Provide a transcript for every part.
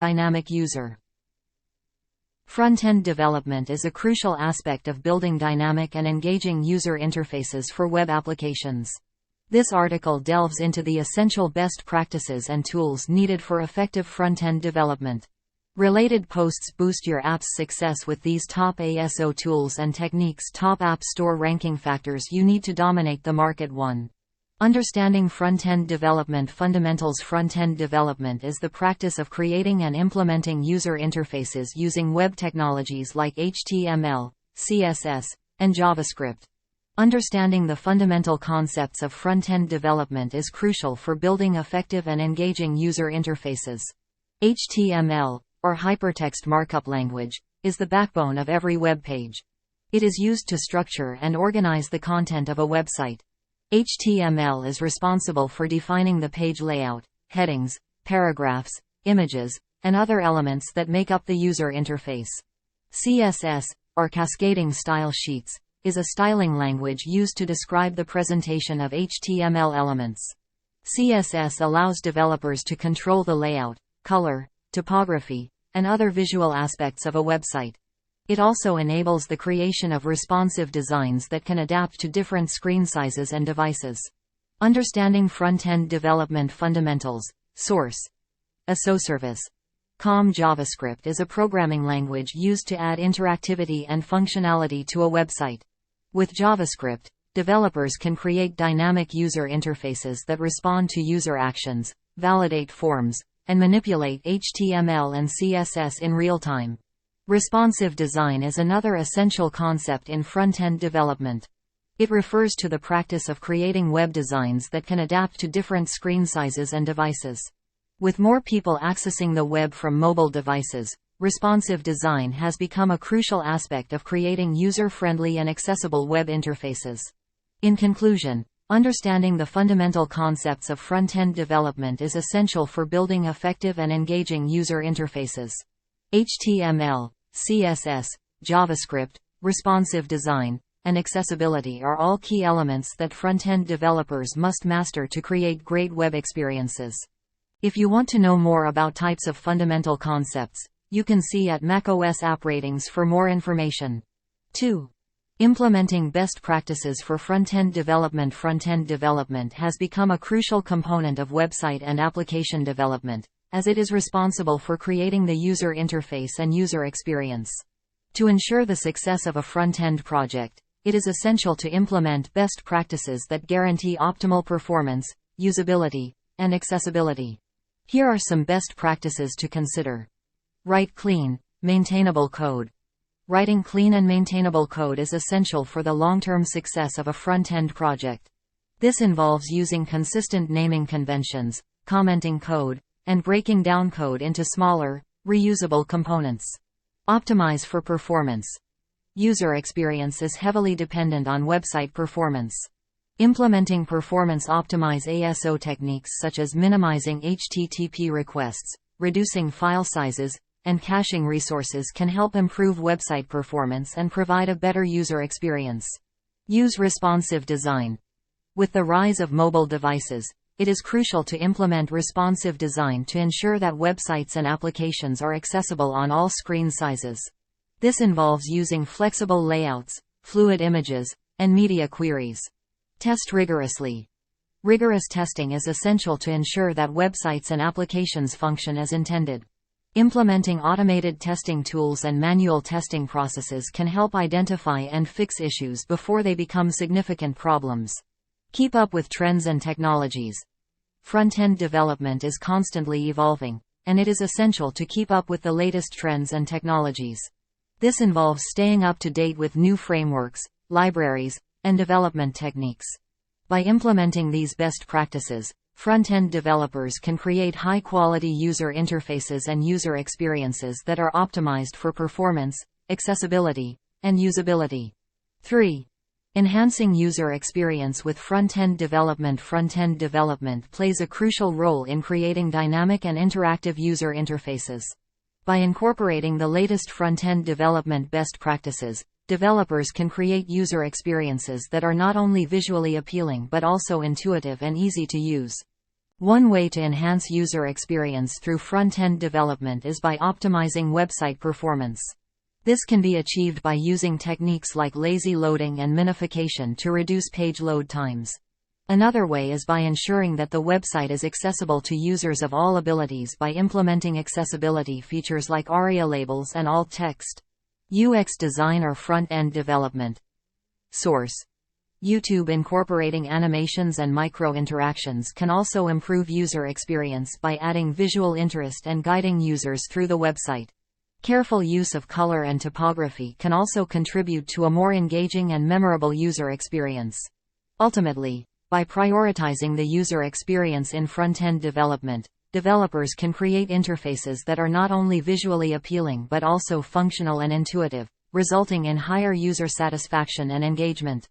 Dynamic user. Front-end development is a crucial aspect of building dynamic and engaging user interfaces for web applications. This article delves into the essential best practices and tools needed for effective front-end development. Related posts boost your app's success with these top ASO tools and techniques. Top App Store ranking factors you need to dominate the market. 1. Understanding front-end development fundamentals. Front-end development is the practice of creating and implementing user interfaces using web technologies like HTML, CSS, and JavaScript. Understanding the fundamental concepts of front-end development is crucial for building effective and engaging user interfaces. HTML, or Hypertext Markup Language, is the backbone of every web page. It is used to structure and organize the content of a website. HTML is responsible for defining the page layout, headings, paragraphs, images, and other elements that make up the user interface. CSS, or Cascading Style Sheets, is a styling language used to describe the presentation of HTML elements. CSS allows developers to control the layout, color, typography, and other visual aspects of a website. It also enables the creation of responsive designs that can adapt to different screen sizes and devices. Understanding front-end development fundamentals. Source: ASOService. COM. JavaScript is a programming language used to add interactivity and functionality to a website. With JavaScript, developers can create dynamic user interfaces that respond to user actions, validate forms, and manipulate HTML and CSS in real time. Responsive design is another essential concept in front-end development. It refers to the practice of creating web designs that can adapt to different screen sizes and devices. With more people accessing the web from mobile devices, responsive design has become a crucial aspect of creating user-friendly and accessible web interfaces. In conclusion, understanding the fundamental concepts of front-end development is essential for building effective and engaging user interfaces. HTML, CSS, JavaScript, responsive design, and accessibility are all key elements that front-end developers must master to create great web experiences. If you want to know more about types of fundamental concepts, you can see at macOS App Ratings for more information. 2. Implementing best practices for front-end development. Front-end development has become a crucial component of website and application development, as it is responsible for creating the user interface and user experience. To ensure the success of a front-end project, it is essential to implement best practices that guarantee optimal performance, usability, and accessibility. Here are some best practices to consider. Write clean, maintainable code. Writing clean and maintainable code is essential for the long-term success of a front-end project. This involves using consistent naming conventions, commenting code, and breaking down code into smaller, reusable components. Optimize for performance. User experience is heavily dependent on website performance. Implementing performance-optimize ASO techniques such as minimizing HTTP requests, reducing file sizes, and caching resources can help improve website performance and provide a better user experience. Use responsive design. With the rise of mobile devices, it is crucial to implement responsive design to ensure that websites and applications are accessible on all screen sizes. This involves using flexible layouts, fluid images, and media queries. Test rigorously. Rigorous testing is essential to ensure that websites and applications function as intended. Implementing automated testing tools and manual testing processes can help identify and fix issues before they become significant problems. Keep up with trends and technologies. Front-end development is constantly evolving, and it is essential to keep up with the latest trends and technologies. This involves staying up to date with new frameworks, libraries, and development techniques. By implementing these best practices, front-end developers can create high-quality user interfaces and user experiences that are optimized for performance, accessibility, and usability. 3. Enhancing user experience with front-end development. Front-end development plays a crucial role in creating dynamic and interactive user interfaces. By incorporating the latest front-end development best practices, developers can create user experiences that are not only visually appealing but also intuitive and easy to use. One way to enhance user experience through front-end development is by optimizing website performance. This can be achieved by using techniques like lazy loading and minification to reduce page load times. Another way is by ensuring that the website is accessible to users of all abilities by implementing accessibility features like ARIA labels and alt text. UX design or front-end development. Source: YouTube. Incorporating animations and micro-interactions can also improve user experience by adding visual interest and guiding users through the website. Careful use of color and typography can also contribute to a more engaging and memorable user experience. Ultimately, by prioritizing the user experience in front-end development, developers can create interfaces that are not only visually appealing but also functional and intuitive, resulting in higher user satisfaction and engagement.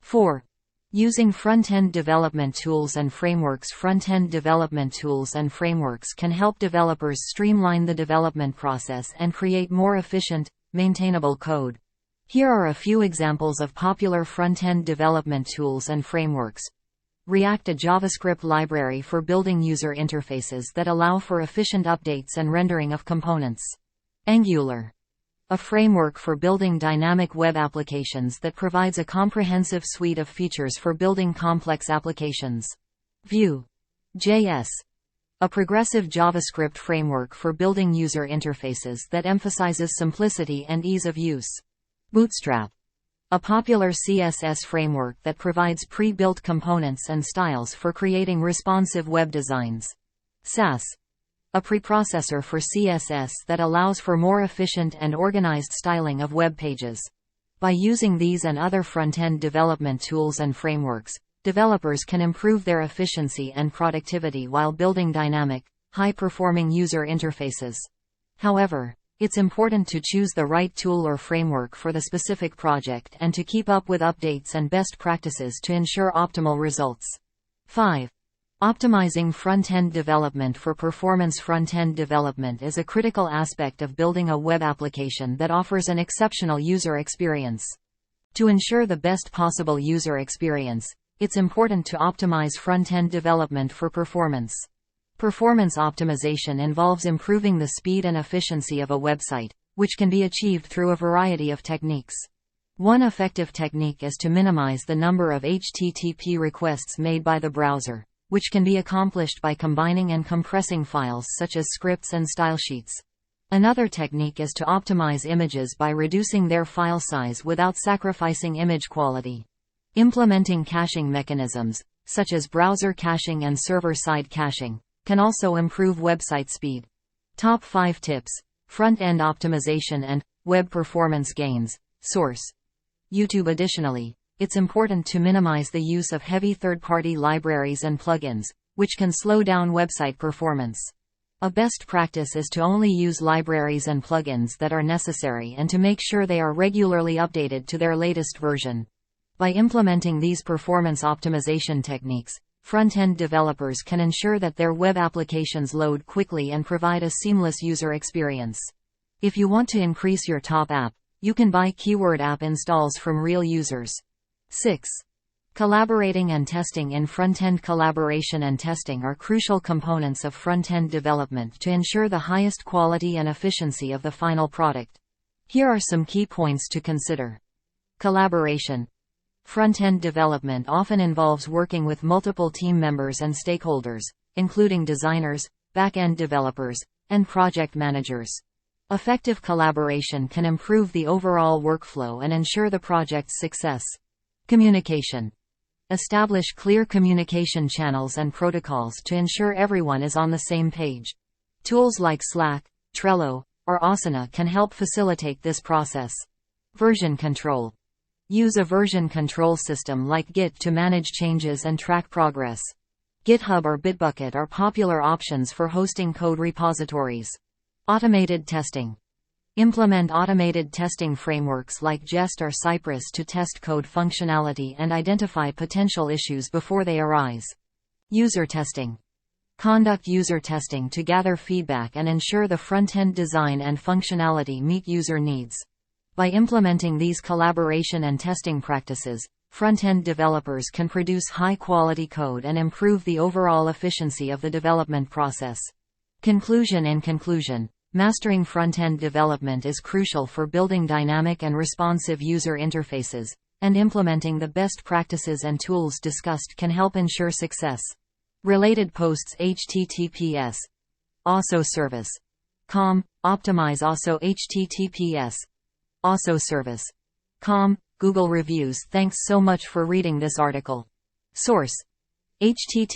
4. Using front-end development tools and frameworks. Front-end development tools and frameworks can help developers streamline the development process and create more efficient, maintainable code. Here are a few examples of popular front-end development tools and frameworks. React, a JavaScript library for building user interfaces that allow for efficient updates and rendering of components. Angular, a framework for building dynamic web applications that provides a comprehensive suite of features for building complex applications. Vue.js, a progressive JavaScript framework for building user interfaces that emphasizes simplicity and ease of use. Bootstrap, a popular CSS framework that provides pre-built components and styles for creating responsive web designs. Sass, a preprocessor for CSS that allows for more efficient and organized styling of web pages. By using these and other front-end development tools and frameworks, developers can improve their efficiency and productivity while building dynamic, high-performing user interfaces. However, it's important to choose the right tool or framework for the specific project and to keep up with updates and best practices to ensure optimal results. 5. Optimizing front-end development for performance. Front-end development is a critical aspect of building a web application that offers an exceptional user experience. To ensure the best possible user experience, it's important to optimize front-end development for performance. Performance optimization involves improving the speed and efficiency of a website, which can be achieved through a variety of techniques. One effective technique is to minimize the number of HTTP requests made by the browser, which can be accomplished by combining and compressing files such as scripts and stylesheets. Another technique is to optimize images by reducing their file size without sacrificing image quality. Implementing caching mechanisms, such as browser caching and server-side caching, can also improve website speed. Top 5 tips: front-end optimization and web performance gains. Source: YouTube. Additionally, it's important to minimize the use of heavy third-party libraries and plugins, which can slow down website performance. A best practice is to only use libraries and plugins that are necessary and to make sure they are regularly updated to their latest version. By implementing these performance optimization techniques, front-end developers can ensure that their web applications load quickly and provide a seamless user experience. If you want to increase your top app, you can buy keyword app installs from real users. 6. Collaborating and testing. In front-end, collaboration and testing are crucial components of front-end development to ensure the highest quality and efficiency of the final product. Here are some key points to consider. Collaboration. Front-end development often involves working with multiple team members and stakeholders, including designers, back-end developers, and project managers. Effective collaboration can improve the overall workflow and ensure the project's success. Communication. Establish clear communication channels and protocols to ensure everyone is on the same page. Tools like Slack, Trello, or Asana can help facilitate this process. Version control. Use a version control system like Git to manage changes and track progress. GitHub or Bitbucket are popular options for hosting code repositories. Automated testing. Implement automated testing frameworks like Jest or Cypress to test code functionality and identify potential issues before they arise. User testing. Conduct user testing to gather feedback and ensure the front-end design and functionality meet user needs. By implementing these collaboration and testing practices, front-end developers can produce high-quality code and improve the overall efficiency of the development process. Conclusion. In conclusion, mastering front-end development is crucial for building dynamic and responsive user interfaces, and implementing the best practices and tools discussed can help ensure success. Related posts. https also service com optimize also https also service com Google reviews. Thanks so much for reading this article. Source: https